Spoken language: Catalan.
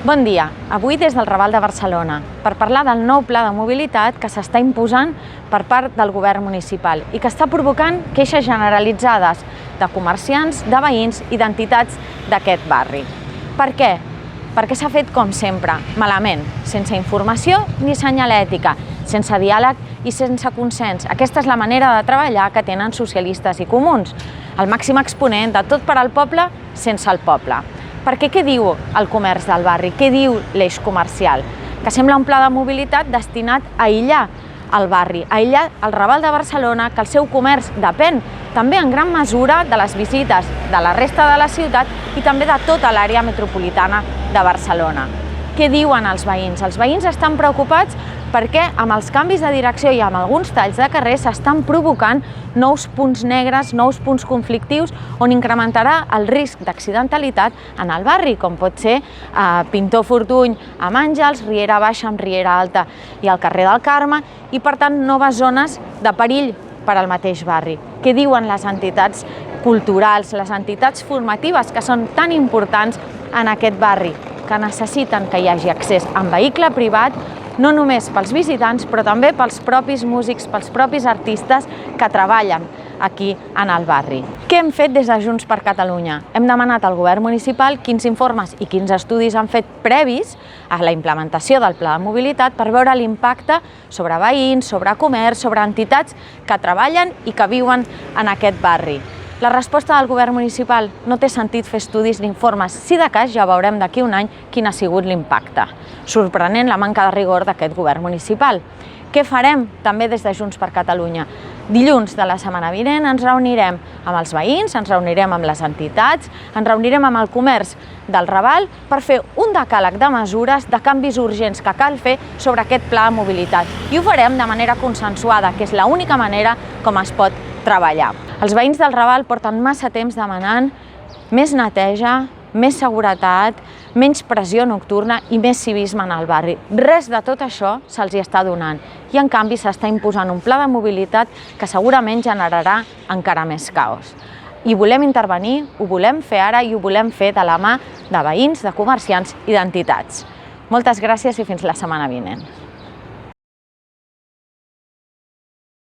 Bon dia, avui des del Raval de Barcelona, per parlar del nou pla de mobilitat que s'està imposant per part del govern municipal i que està provocant queixes generalitzades de comerciants, de veïns i d'entitats d'aquest barri. Per què? Perquè s'ha fet com sempre, malament, sense informació ni senyalètica, sense diàleg i sense consens. Aquesta és la manera de treballar que tenen socialistes i comuns, el màxim exponent de tot per al poble sense el poble. Perquè què diu el comerç del barri? Què diu l'eix comercial? Que sembla un pla de mobilitat destinat a aïllar el barri, a aïllar el Raval de Barcelona, que el seu comerç depèn també en gran mesura de les visites de la resta de la ciutat i també de tota l'àrea metropolitana de Barcelona. Què diuen els veïns? Els veïns estan preocupats perquè amb els canvis de direcció i amb alguns talls de carrer s'estan provocant nous punts negres, nous punts conflictius on incrementarà el risc d'accidentalitat en el barri, com pot ser Pintor Fortuny amb Àngels, Riera Baixa amb Riera Alta i el carrer del Carme i, per tant, noves zones de perill per al mateix barri. Què diuen les entitats culturals, les entitats formatives que són tan importants en aquest barri, que necessiten que hi hagi accés en vehicle privat, no només pels visitants, però també pels propis músics, pels propis artistes que treballen aquí en el barri. Què hem fet des de Junts per Catalunya? Hem demanat al govern municipal quins informes i quins estudis han fet previs a la implementació del pla de mobilitat per veure l'impacte sobre veïns, sobre comerç, sobre entitats que treballen i que viuen en aquest barri. La resposta del govern municipal: no té sentit fer estudis ni informes. Si de cas, ja veurem d'aquí un any quin ha sigut l'impacte. Sorprenent la manca de rigor d'aquest govern municipal. Què farem també des de Junts per Catalunya? Dilluns de la setmana vinent ens reunirem amb els veïns, ens reunirem amb les entitats, ens reunirem amb el comerç del Raval per fer un decàleg de mesures, de canvis urgents que cal fer sobre aquest pla de mobilitat. I ho farem de manera consensuada, que és l'única manera com es pot treballar. Els veïns del Raval porten massa temps demanant més neteja, més seguretat, menys pressió nocturna i més civisme en el barri. Res de tot això se'ls està donant i, en canvi, s'està imposant un pla de mobilitat que segurament generarà encara més caos. I volem intervenir, ho volem fer ara i ho volem fer de la mà de veïns, de comerciants i d'entitats. Moltes gràcies i fins la setmana vinent.